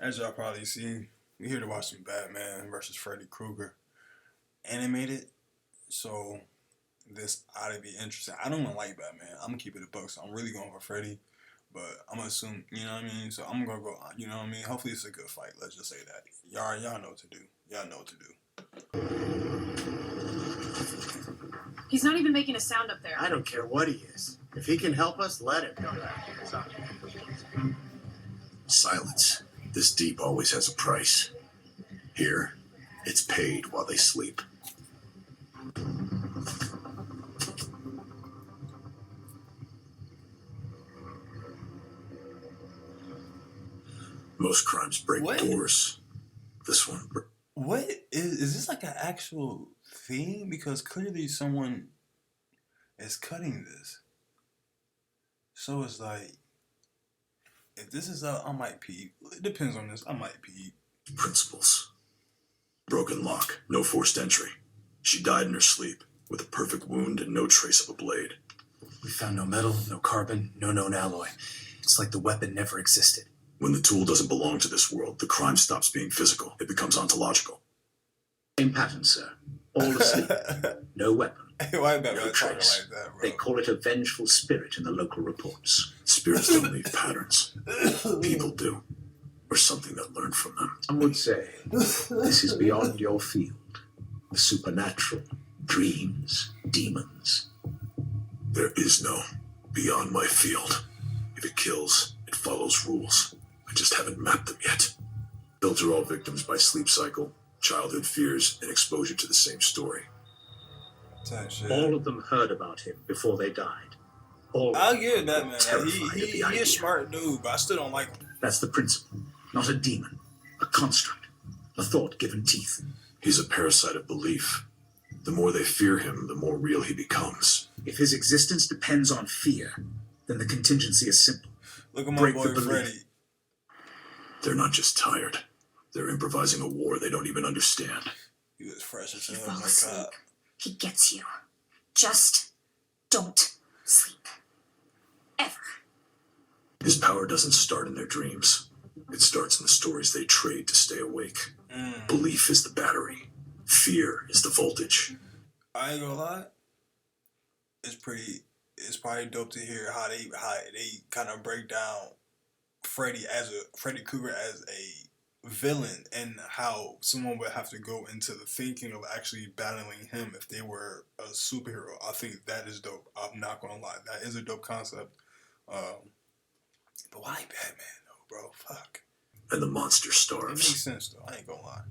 As y'all probably seen, we here to watch some Batman versus Freddy Krueger animated. So this ought to be interesting. I don't even like Batman. I'm gonna keep it a buck, so I'm really going for Freddy. But I'm gonna assume, you know what I mean. So I'm gonna go, you know what I mean. Hopefully it's a good fight. Let's just say that. Y'all know what to do. Y'all know what to do. He's not even making a sound up there. I don't care what he is. If he can help us, let him. Silence. This deep always has a price. Here, it's paid while they sleep. Most crimes break doors. This one. What is this like an actual thing? Because clearly someone is cutting this. So it's like, if this is I might peep. It depends on this. I might peep. Principles. Broken lock, no forced entry. She died in her sleep, with a perfect wound and no trace of a blade. We found no metal, no carbon, no known alloy. It's like the weapon never existed. When the tool doesn't belong to this world, the crime stops being physical. It becomes ontological. Same pattern, sir. All asleep. No weapon. Why no trace. Like that, bro? They call it a vengeful spirit in the local reports. Spirits don't leave patterns. People do. Or something that learned from them. Some would say this is beyond your field. The supernatural, dreams, demons. There is no beyond my field. If it kills, it follows rules. I just haven't mapped them yet. Filter all victims by sleep cycle, childhood fears, and exposure to the same story. All of them heard about him before they died. I'll give that, man. He's a smart dude, but I still don't like him. That's the principle. Not a demon. A construct. A thought given teeth. He's a parasite of belief. The more they fear him, the more real he becomes. If his existence depends on fear, then the contingency is simple. Look at my boy Freddy. They're not just tired. They're improvising a war they don't even understand. He was fresh as hell. You fall asleep. He gets you. Just don't sleep. Ever. His power doesn't start in their dreams. It starts in the stories they trade to stay awake. Belief is the battery. Fear is the voltage. I ain't gonna lie. It's probably dope to hear how they kind of break down Freddy Krueger as a villain, and how someone would have to go into the thinking of actually battling him if they were a superhero. I think that is dope. I'm not gonna lie, that is a dope concept. But why Batman though, bro? Fuck. And the monster It starves. makes sense though. I ain't gonna lie.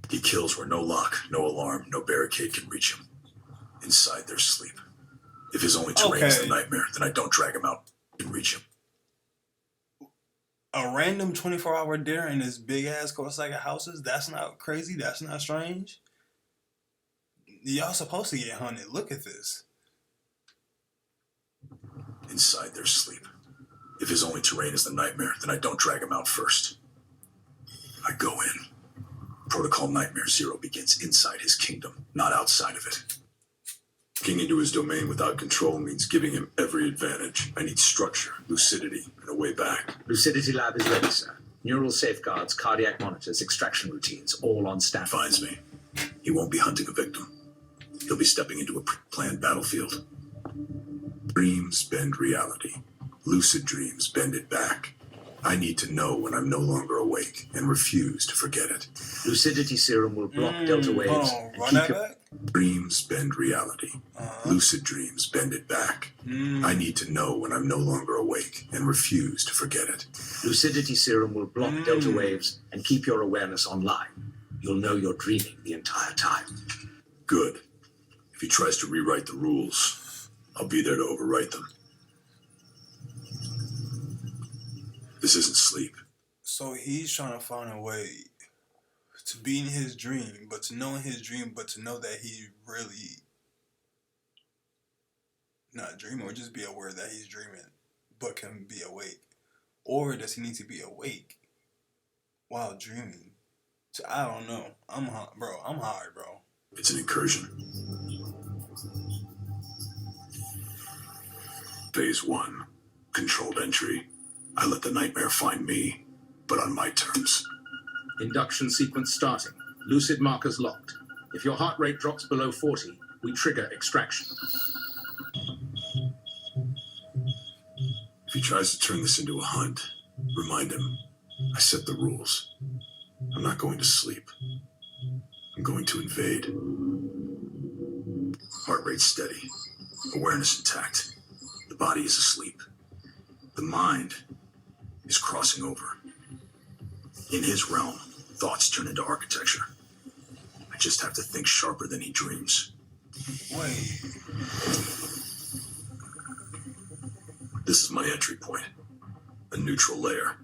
He kills where no lock, no alarm, no barricade can reach him. Inside their sleep. If his only terrain is the nightmare, then I don't drag him out and reach him. A random 24-hour dinner in this big ass Kosaka houses, that's not crazy, that's not strange. Y'all supposed to get hunted. Look at this. Inside their sleep. If his only terrain is the nightmare, then I don't drag him out first. I go in. Protocol Nightmare Zero begins inside his kingdom, not outside of it. Getting into his domain without control means giving him every advantage. I need structure, lucidity, and a way back. Lucidity Lab is ready, sir. Neural safeguards, cardiac monitors, extraction routines, all on standby. Finds me. He won't be hunting a victim. He'll be stepping into a pre-planned battlefield. Dreams bend reality. Lucid dreams bend it back. I need to know when I'm no longer awake and refuse to forget it. Lucidity serum will block delta waves and keep your... Dreams bend reality. Lucid dreams bend it back. I need to know when I'm no longer awake and refuse to forget it. Lucidity serum will block delta waves and keep your awareness online. You'll know you're dreaming the entire time. Good. If he tries to rewrite the rules, I'll be there to overwrite them. This isn't sleep. So he's trying to find a way to be in his dream, but to know in his dream, but to know that he really not dreaming, or just be aware that he's dreaming, but can be awake. Or does he need to be awake while dreaming? So I don't know. I'm high, bro. It's an incursion. Phase 1. Controlled entry. I let the nightmare find me. but on my terms. Induction sequence starting. Lucid markers locked. If your heart rate drops below 40, we trigger extraction. If he tries to turn this into a hunt, remind him, I set the rules. I'm not going to sleep. I'm going to invade. Heart rate steady. Awareness intact. The body is asleep. The mind is crossing over. In his realm, thoughts turn into architecture. I just have to think sharper than he dreams. Wait. This is my entry point. A neutral layer.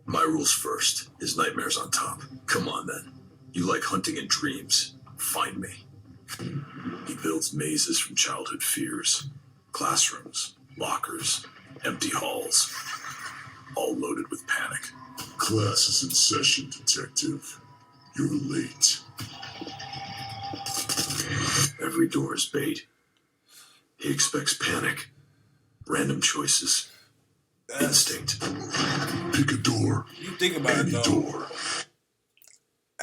My rules first, his nightmares on top. Come on then. You like hunting in dreams. Find me. He builds mazes from childhood fears. Classrooms, lockers, empty halls. All loaded with panic. Class is in session, detective. You're late. Every door is bait. He expects panic. Random choices. Instinct. Pick a door. You think about Any it though. door.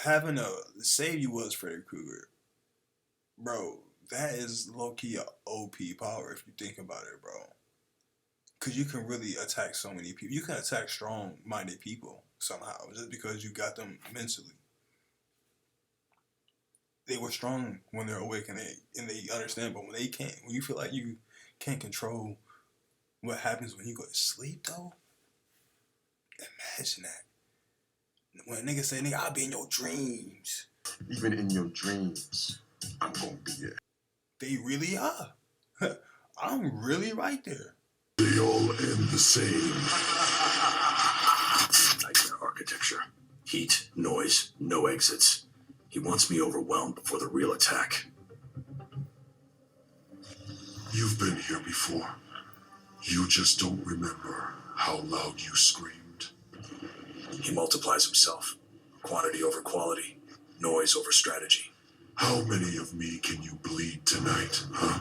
Having a save you was Freddy Krueger, bro. That is low key a OP power if you think about it, bro. Cause you can really attack so many people. You can attack strong-minded people somehow just because you got them mentally. They were strong when they're awake and they understand, but when they can't, when you feel like you can't control what happens when you go to sleep, though. Imagine that. When a nigga say, "Nigga, I'll be in your dreams." Even in your dreams, I'm gonna be there. They really are. I'm really right there. They all end the same. Nightmare architecture. Heat, noise, no exits. He wants me overwhelmed before the real attack. You've been here before. You just don't remember how loud you screamed. He multiplies himself. Quantity over quality. Noise over strategy. How many of me can you bleed tonight, huh?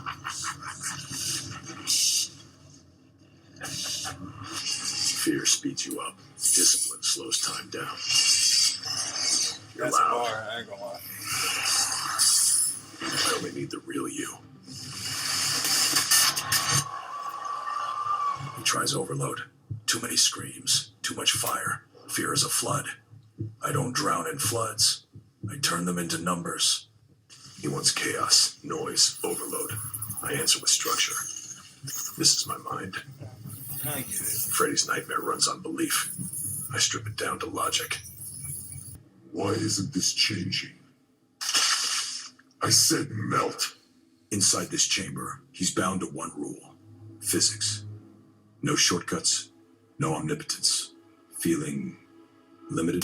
Fear speeds you up. Discipline slows time down. You're That's a loud. bar, I ain't gonna lie. I only need the real you. He tries overload. Too many screams. Too much fire. Fear is a flood. I don't drown in floods. I turn them into numbers. He wants chaos, noise, overload. I answer with structure. This is my mind. I get it. Freddy's nightmare runs on belief. I strip it down to logic. Why isn't this changing? I said melt. Inside this chamber, he's bound to one rule. Physics. No shortcuts. No omnipotence. Feeling limited.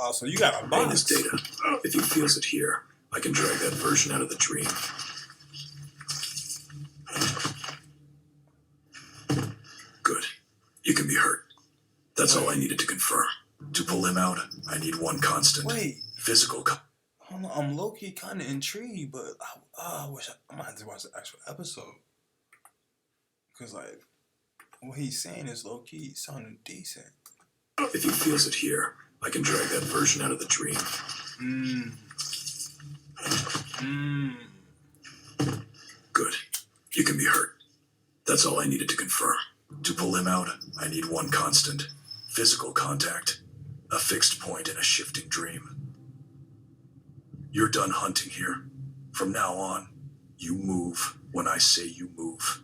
Oh, so you got a Pain is box. data. If he feels it here, I can drag that version out of the dream. Good. You can be hurt. That's all I needed to confirm. To pull him out, I need one constant. Wait, Physical. hold on, I'm low key kind of intrigued, but I wish I might have to watch the actual episode. Cause like, what he's saying is low key sounding decent. If he feels it here, I can drag that version out of the dream. Good. You can be hurt. That's all I needed to confirm. To pull him out, I need one constant. Physical contact. A fixed point in a shifting dream. You're done hunting here. From now on, you move when I say you move.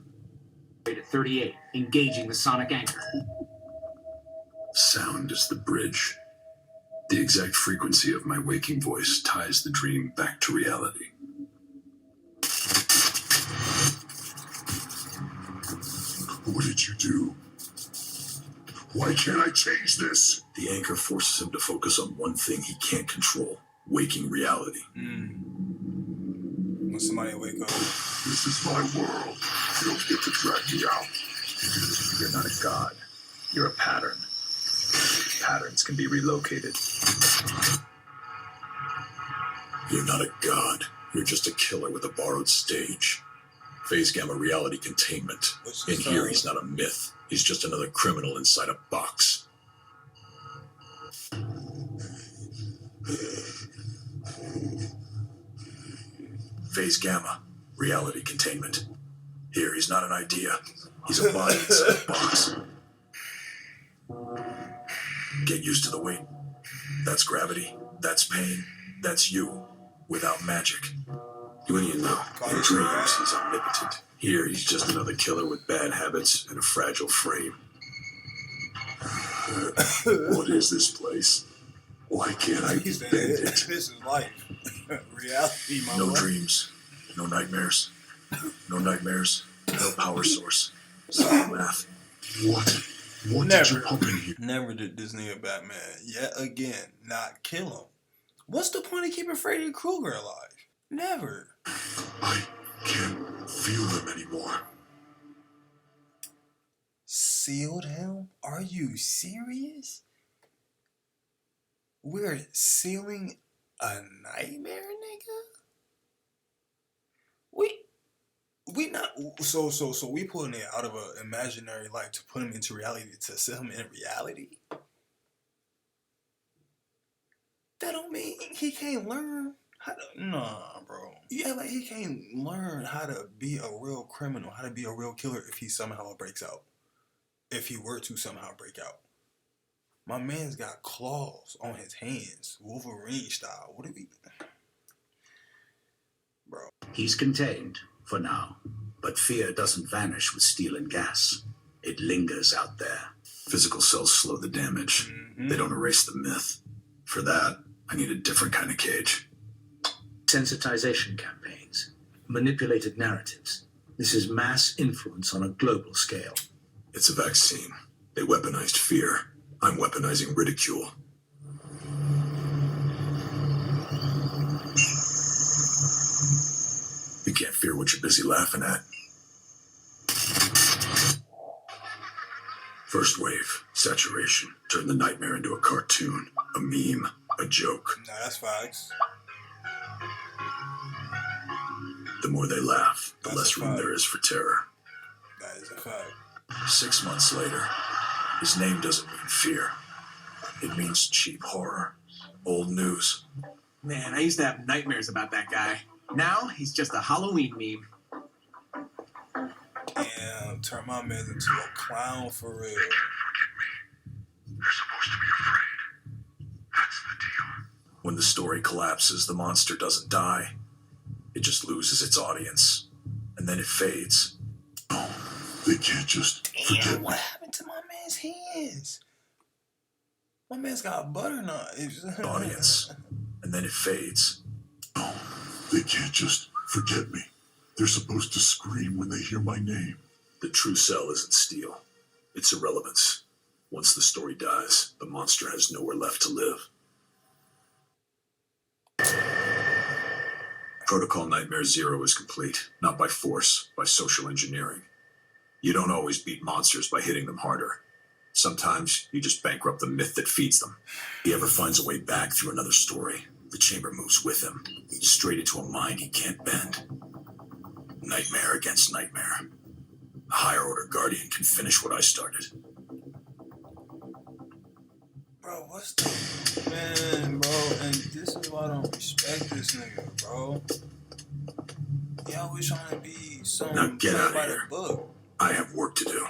At 38, engaging the sonic anchor. Sound is the bridge. The exact frequency of my waking voice ties the dream back to reality. What did you do? Why can't I change this? The anchor forces him to focus on one thing he can't control, waking reality. When somebody wake up. This is my world. You don't get to drag me out. You're not a god. You're a pattern. Patterns can be relocated. You're not a god. You're just a killer with a borrowed stage. Phase gamma reality containment. In here, he's not a myth. He's just another criminal inside a box. Phase gamma, reality containment. Here, he's not an idea. He's a body inside a box. Get used to the weight. That's gravity. That's pain. That's you. Without magic. What do you know? In dreams, he's omnipotent. Here, he's just another killer with bad habits and a fragile frame. What is this place? Why can't I He said, bend this it? is life. Reality, my No boy. dreams. No nightmares. No nightmares. No power source. Simple math. What? What Never. did you pump in here? Never did this nigga Batman yet again not kill him. What's the point of keeping Freddy Krueger alive? Never. I can't feel them anymore. Sealed him? Are you serious? We're sealing a nightmare, nigga? We not so we pulling it out of an imaginary life to put him into reality, to set him in reality. That don't mean he can't learn how to. Nah, bro. Yeah, like he can't learn how to be a real criminal, how to be a real killer if he somehow breaks out. If he were to somehow break out. My man's got claws on his hands, Wolverine style. What do we... Bro. He's contained, for now. But fear doesn't vanish with steel and gas. It lingers out there. Physical cells slow the damage. Mm-hmm. They don't erase the myth. For that, I need a different kind of cage. Sensitization campaigns. Manipulated narratives. This is mass influence on a global scale. It's a vaccine. They weaponized fear. I'm weaponizing ridicule. You can't fear what you're busy laughing at. First wave, saturation. Turn the nightmare into a cartoon, a meme, a joke. Nah, that's facts. The more they laugh, the That's less a room fact. there is for terror. That is a fact. 6 months later, his name doesn't mean fear. It means cheap horror. Old news. Man, I used to have nightmares about that guy. Now he's just a Halloween meme. And turn my man into a clown for real. They're supposed to be afraid. That's the deal. When the story collapses, the monster doesn't die. It just loses its audience. And then it fades. No, they can't just forget Damn, me. what happened to my man's hands? My man's got butter knives. Audience. And then it fades. No, they can't just forget me. They're supposed to scream when they hear my name. The true cell isn't steel. It's irrelevance. Once the story dies, the monster has nowhere left to live. Protocol Nightmare Zero is complete, not by force, by social engineering. You don't always beat monsters by hitting them harder. Sometimes you just bankrupt the myth that feeds them. He ever finds a way back through another story, the chamber moves with him, straight into a mind he can't bend. Nightmare against nightmare. A higher order guardian can finish what I started. Bro, what's the... Man, bro, and this is why I don't respect this nigga, bro. He always trying to be some Now get out of by the here. book. I have work to do.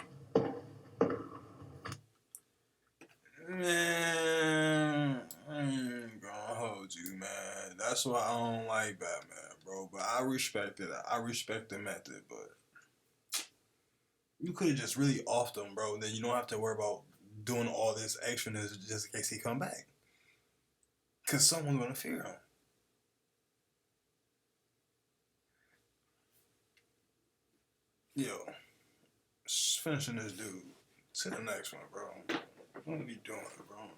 Man, I ain't gonna hold you, man. That's why I don't like Batman, bro. But I respect it. I respect the method, but you could have just really offed him, bro. Then you don't have to worry about doing all this extraness just in case he come back. Cause someone's gonna fear him. Yo, finishing this dude. To the next one, bro. What are we doing, bro?